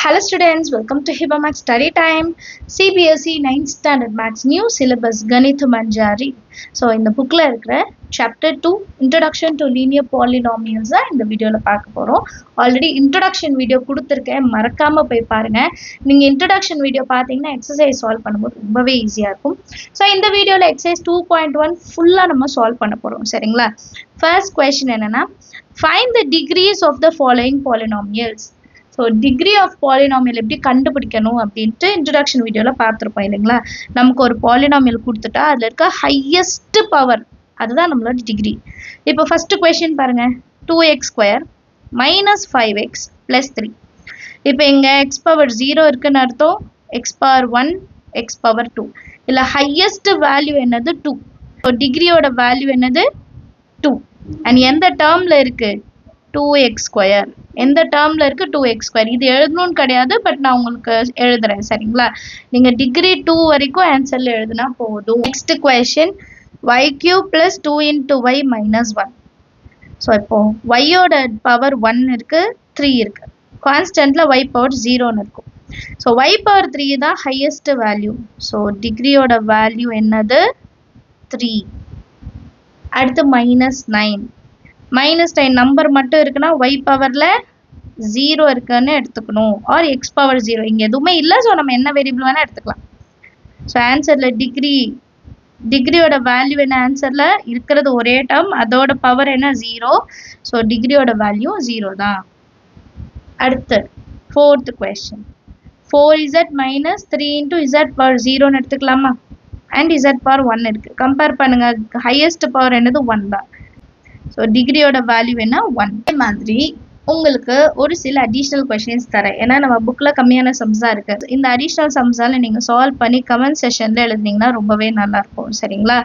Hello students, welcome to Hiba Max Study Time. CBSE 9th Standard Max New Syllabus Ganith Manjari. So in the book la irukra Chapter 2 Introduction to Linear Polynomials in the video la paaka porom. Already introduction video kuduthirken marakama poi paarenga. Neenga introduction video pathina exercise solve பண்ணும்போது ரொம்பவே ஈஸியா இருக்கும். So இந்த வீடியோல exercise 2.1 ஃபுல்லா நம்ம solve பண்ண போறோம். சரிங்களா? First question என்னன்னா find the degrees of the following polynomials. So degree of polynomial எப்படி கண்டுபிடிக்கணும் அப்படின்ட்டு இன்ட்ரடக்ஷன் வீடியோவில் பார்த்துருப்போம் இல்லைங்களா. நமக்கு ஒரு பாலினாமியல் கொடுத்துட்டா அதில் இருக்க ஹையஸ்ட் பவர் அதுதான் நம்மளோட டிகிரி. இப்போ ஃபஸ்ட்டு கொஷின் பாருங்கள், 2x² - 5x + 3. இப்போ இங்கே x பவர் 0 இருக்குன்னு அர்த்தம், x பவர் 1 x பவர் 2. இல்லை ஹையஸ்ட் வேல்யூ என்னது 2. ஸோ டிகிரியோட வேல்யூ என்னது 2. அண்ட் எந்த டேர்மில் இருக்குது 2x². எந்த டேர்மில் இருக்குது 2x². இது எழுதணும்னு கிடையாது, பட் நான் உங்களுக்கு எழுதுறேன். சரிங்களா? நீங்கள் டிகிரி 2 வரைக்கும் ஆன்சரில் எழுதுனா போதும். Next question y³ + 2 × y - 1. So இப்போ yயோட பவர் 1 இருக்குது, 3 இருக்குது. கான்ஸ்டன்ட்டில் y பவர் 0ன்னு இருக்கும். ஸோ y பவர் 3 தான் ஹையஸ்ட் வேல்யூ. ஸோ டிகிரியோட வேல்யூ என்னது 3. அடுத்து -9. -9 நம்பர் மட்டும் இருக்குன்னா y பவரில் 0 இருக்குன்னு எடுத்துக்கணும், ஆர் x பவர் 0. இங்கே எதுவுமே இல்லை, ஸோ நம்ம என்ன வேரியபிள் வேணால் எடுத்துக்கலாம். ஸோ ஆன்சரில் டிகிரியோட வேல்யூ என்ன, ஆன்சரில் இருக்கிறது ஒரே டேர்ம், அதோட பவர் என்ன 0. ஸோ டிகிரியோட வேல்யூ 0 தான். அடுத்து 4th question 4z - 3 × z power 0ன்னு எடுத்துக்கலாமா. அண்ட் z பவர் 1 இருக்குது. கம்பேர் பண்ணுங்கள், ஹையஸ்ட் பவர் என்னது 1 தான். ஸோ டிகிரியோட வேல்யூ என்ன 1. இதே மாதிரி உங்களுக்கு ஒரு சில அடிஷ்னல் கொஷின்ஸ் தரேன். ஏன்னா நம்ம புக்கில் கம்மியான சம்ஸாக இருக்குது. இந்த அடிஷ்னல் சம்ஸால் நீங்கள் சால்வ் பண்ணி கமெண்ட் செஷனில் எழுதினீங்கன்னா ரொம்பவே நல்லாயிருக்கும். சரிங்களா?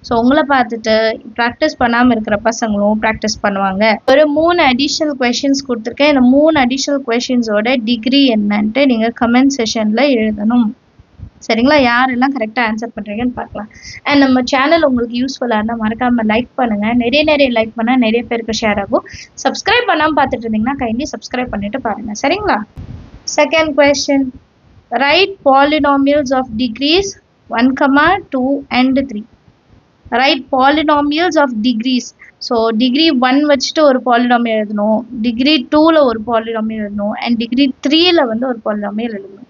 ஸோ உங்களை பார்த்துட்டு ப்ராக்டிஸ் பண்ணாமல் இருக்கிற பசங்களும் ப்ராக்டிஸ் பண்ணுவாங்க. ஒரு 3 அடிஷ்னல் கொஷின்ஸ் கொடுத்துருக்கேன். இந்த 3 அடிஷ்னல் கொஷின்ஸோட டிகிரி என்னன்ட்டு நீங்கள் கமெண்ட் செஷனில் எழுதணும். சரிங்களா? யாரெல்லாம் கரெக்டாக ஆன்சர் பண்ணுறீங்கன்னு பார்க்கலாம். அண்ட் நம்ம சேனல் உங்களுக்கு யூஸ்ஃபுல்லாக இருந்தால் மறக்காமல் லைக் பண்ணுங்கள். நிறைய லைக் பண்ணால் நிறைய பேருக்கு ஷேர் ஆகும். சப்ஸ்கிரைப் பண்ணாமல் பார்த்துட்டு இருந்தீங்கன்னா கைண்ட்லி சப்ஸ்கிரைப் பண்ணிட்டு பாருங்கள். சரிங்களா? Second question write polynomials of degrees 1, 2 and 3. Write polynomials of degrees. So degree 1 வச்சுட்டு ஒரு பாலினாமியல் எழுதணும், டிகிரி 2ல் ஒரு பாலினாமியல் எழுதணும், அண்ட் டிகிரி 3ல் வந்து ஒரு பாலினாமியல் எழுதணும்.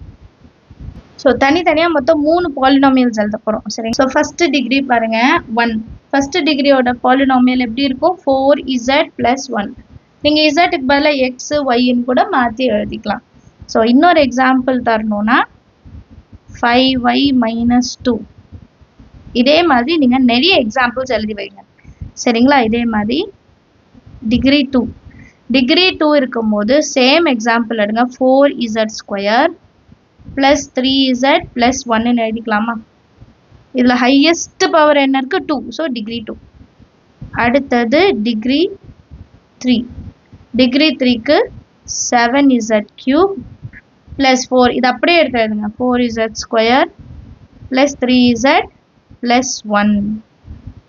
ஸோ தனித்தனியாக மொத்தம் 3 பாலினாமியல்ஸ் எழுத போகிறோம். சரி, ஸோ ஃபஸ்ட்டு டிகிரி பாருங்கள் 1. ஃபஸ்ட்டு டிகிரியோட பாலினாமியல் எப்படி இருக்கும் 4z + 1. நீங்கள் இசட்டுக்கு பதிலாக எக்ஸு ஒய்ன்னு கூட மாற்றி எழுதிக்கலாம். ஸோ இன்னொரு எக்ஸாம்பிள் தரணும்னா 5y - 2. இதே மாதிரி நீங்கள் நிறைய எக்ஸாம்பிள்ஸ் எழுதி வைங்க. சரிங்களா? இதே மாதிரி டிகிரி 2 இருக்கும்போது சேம் எக்ஸாம்பிள் எடுங்க. 4z² + 3z + 1ன்னு எழுதிக்கலாமா. இதில் ஹையஸ்ட் பவர் என்ன இருக்குது 2. So degree 2. அடுத்தது டிகிரி 3. Degree 3க்கு 7z³ + 4. இது அப்படியே எடுத்து எழுதுங்க. 4z² + 3z + 1.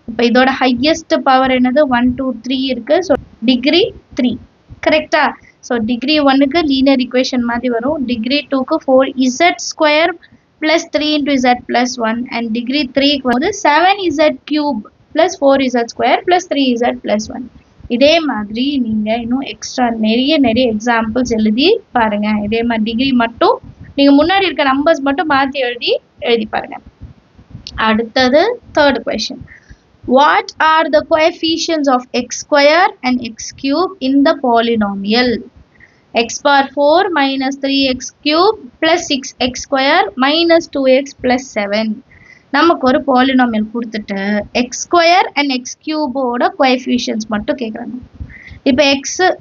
இப்போ இதோட ஹையஸ்ட் பவர் என்னது 1, 2, 3 இருக்குது. So degree 3. கரெக்டா? ஸோ டிகிரி 1க்கு லீனியர் ஈக்குவேஷன் மாதிரி வரும். டிகிரி 2க்கு 4z² + 3 × z + 1. அண்ட் டிகிரி 3க்கு வந்து 7z³ + 4z² + 3z + 1. இதே மாதிரி நீங்கள் இன்னும் எக்ஸ்ட்ரா நிறைய எக்ஸாம்பிள்ஸ் எழுதி பாருங்கள். இதே மாதிரி டிகிரி மட்டும் நீங்கள் முன்னாடி இருக்க நம்பர்ஸ் மட்டும் மாற்றி எழுதி பாருங்கள். அடுத்தது 3rd question What are the coefficients of x² and x³ in the polynomial? x power 4 - 3x³ + 6x² - 2x + 7. நமக்கு ஒரு பாலினாமியல் கொடுத்துட்டு x² and x³ கோஎஃபிஷியன்ட்ஸ் மட்டும் கேட்குறாங்க.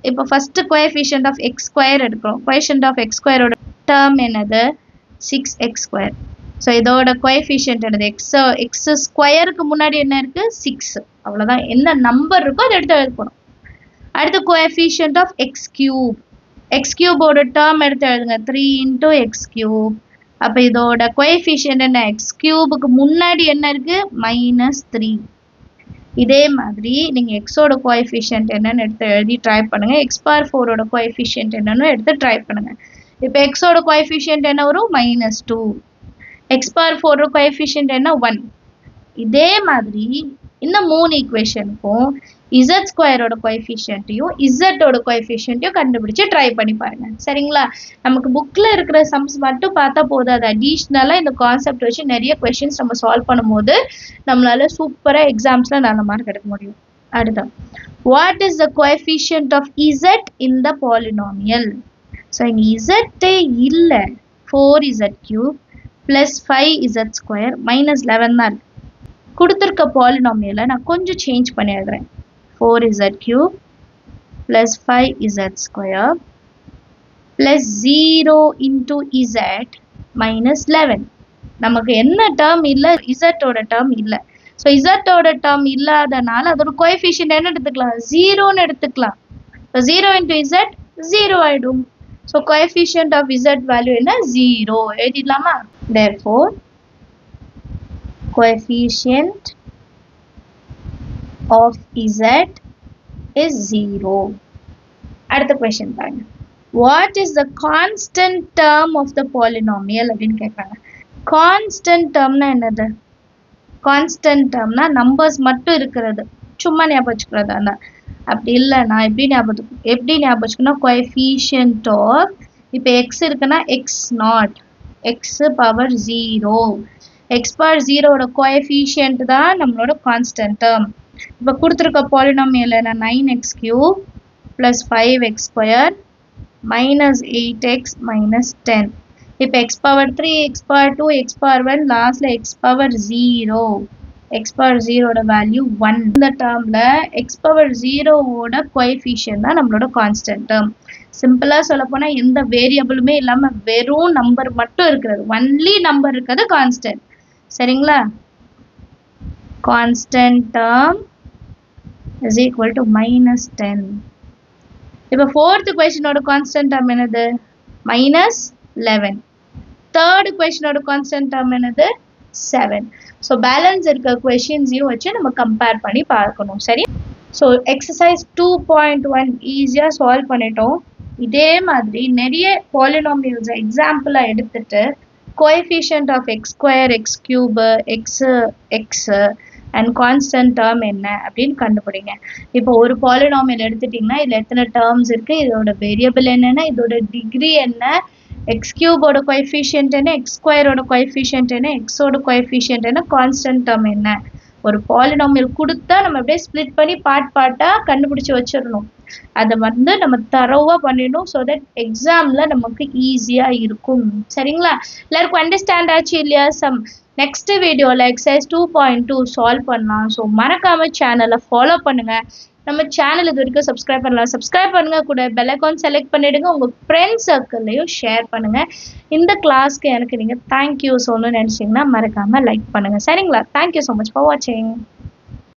இப்போ ஃபஸ்ட்டு கோஎஃபிஷியன்ட் ஆஃப் x² எடுக்கிறோம். கோஎஃபிஷியன்ட் ஆஃப் x² டேர்ம் என்னது 6x². So இதோட coefficient என்னது x²க்கு முன்னாடி என்ன இருக்குது 6. அவ்வளோதான். என்ன நம்பர் இருக்கோ அதை எடுத்து எழுதணும். அடுத்து கோஎஃபிஷியன்ட் ஆஃப் x³ டேர்ம் எடுத்து எழுதுங்க 3 × x³. அப்போ இதோட கோஎஃபிஷியன்ட் என்ன x³ முன்னாடி என்ன இருக்குது -3. இதே மாதிரி நீங்கள் எக்ஸோட கோஎஃபிஷியன்ட் என்னன்னு எடுத்து எழுதி ட்ரை பண்ணுங்கள். x⁴ கோஎஃபிஷியன்ட் என்னன்னு எடுத்து ட்ரை பண்ணுங்கள். இப்போ எக்ஸோட கோஎஃபிஷியன்ட் என்ன வரும் -2. எக்ஸ் பவர் 4 கோஎஃபிஷியன்ட் என்ன 1. இதே மாதிரி இந்த 3 ஈக்குவேஷனுக்கும் இசட் ஸ்கொயரோட கோஎஃபிஷியன்ட்டையும் இசட்டோட கோஎஃபிஷியன்ட்டையும் கண்டுபிடிச்சு ட்ரை பண்ணி பாருங்க. சரிங்களா? நமக்கு புக்கில் இருக்கிற சம்ஸ் மட்டும் பார்த்தா போதும். அது அடிஷ்னலாக இந்த கான்செப்ட் வச்சு நிறைய கொஷின்ஸ் நம்ம சால்வ் பண்ணும்போது நம்மளால சூப்பராக எக்ஸாம்ஸில் நல்ல மார்க் எடுக்க முடியும். அடுத்து, what is the coefficient of Z in the polynomial? So இங்கே இசட்டே இல்லை. 4z³ + 5z² -11 தான் இருக்கு. கொடுத்துருக்க பாலினாமியலை நான் கொஞ்சம் சேஞ்ச் பண்ணி எழுதுறேன். 4z³ + 5z² + 0 × z -11. நமக்கு என்ன டேர்ம் இல்லை? இசட்டோட டேர்ம் இல்லை. ஸோ இசட்டோட டேர்ம் இல்லாதனால அதோட கோஎஃபிஷியன்ட் என்ன எடுத்துக்கலாம்? 0ன்னு எடுத்துக்கலாம். ஸோ 0 × z 0 ஆயிடும். So coefficient of z value என்ன? 0 எழுதிடலாமா? therefore coefficient of z is 0. அடுத்த question பாருங்க. What is the constant term of the polynomial அப்படின்னு கேட்குறாங்க. constant termனா என்னது? constant termனா நம்பர்ஸ் மட்டும் இருக்கிறது, சும்மா ஞாபகம் வச்சுக்கிறது. அந்த அப்படி இல்லைன்னா எப்படி ஞாபகம் வச்சுக்கணும்? coefficient of, இப்போ x இருக்குன்னா x0, x power 0, x power 0ஓட கோஎஃபிஷியன்ட் தான் நம்மளோட கான்ஸ்டன்ட் டேர்ம். இப்போ கொடுத்துருக்க பாலினாமியல் என்ன? 9x³ + 5x² -8x -10. இப்போ x power 3, x power 2, x power 1, லாஸ்ட்ல x பவர் 0. x பவர் 0ஓட வேல்யூ 1. இந்த டேர்ம்ல x பவர் 0ஓட கோஎஃபிஷியன்ட் தான் நம்மளோட கான்ஸ்டன்ட் டேர்ம். சிம்பிளாக சொல்லப்போனால் எந்த வேரியபிளுமே இல்லாமல் வெறும் நம்பர் மட்டும் இருக்கிறது, ஒன்லி நம்பர் இருக்கிறது கான்ஸ்டன்ட். சரிங்களா? Constant term is equal to -10. இப்போ ஃபோர்த் கொஸ்டினோட கான்ஸ்டன்ட் டேர்ம் என்னது? -11. தேர்ட் கொஸ்டினோட கான்ஸ்டன்ட் டேர்ம் என்னது? 7. ஸோ பேலன்ஸ் இருக்க கொஸ்டின்ஸையும் வச்சு நம்ம கம்பேர் பண்ணி பார்க்கணும். சரி? ஸோ எக்ஸசைஸ் 2.1 ஈஸியாக சால்வ் பண்ணிட்டோம். இதே மாதிரி நிறைய பாலினாமியல்ஸை எக்ஸாம்பிளாக எடுத்துட்டு coefficient of x² x³ x and constant term என்ன அப்படின்னு கண்டுபிடிங்க. இப்போ ஒரு பாலினாமியல் எடுத்துட்டிங்கன்னா இதில் எத்தனை டேர்ம்ஸ் இருக்குது, இதோட வேரியபிள் என்னென்ன, இதோட டிகிரி என்ன, x³ கோஎஃபிஷியன்ட் என்ன, x² கோஎஃபிஷியன்ட் என்ன, xோட கோஎஃபிஷியன்ட் என்ன, கான்ஸ்டன்ட் டேர்ம் என்ன. ஒரு பாலினாமியல் கொடுத்தா நம்ம அப்படியே ஸ்ப்ளிட் பண்ணி பார்ட்டாக கண்டுபிடிச்சி வச்சிடணும். அதை நம்ம தரோவாக பண்ணிடணும். ஸோ தட் எக்ஸாமில் நமக்கு ஈஸியாக இருக்கும். சரிங்களா? எல்லாருக்கும் அண்டர்ஸ்டாண்ட் ஆச்சு இல்லையா? நெக்ஸ்ட் வீடியோவில் எக்ஸசைஸ் 2.2 சால்வ் பண்ணலாம். ஸோ மறக்காமல் சேனலை ஃபாலோ பண்ணுங்கள். நம்ம சேனல் இது வரைக்கும் சப்ஸ்கிரைப் பண்ணலாம், சப்ஸ்கிரைப் பண்ணுங்கள். கூட பெல் ஐகான் செலக்ட் பண்ணிவிடுங்க. உங்கள் ஃப்ரெண்ட்ஸ் சர்க்கிள்லையும் ஷேர் பண்ணுங்கள். இந்த கிளாஸ்க்கு எனக்கு நீங்கள் தேங்க்யூ சொல்லணும்னு நினச்சிங்கன்னா மறக்காமல் லைக் பண்ணுங்கள். சரிங்களா? தேங்க்யூ ஸோ மச் ஃபார் வாட்சிங்.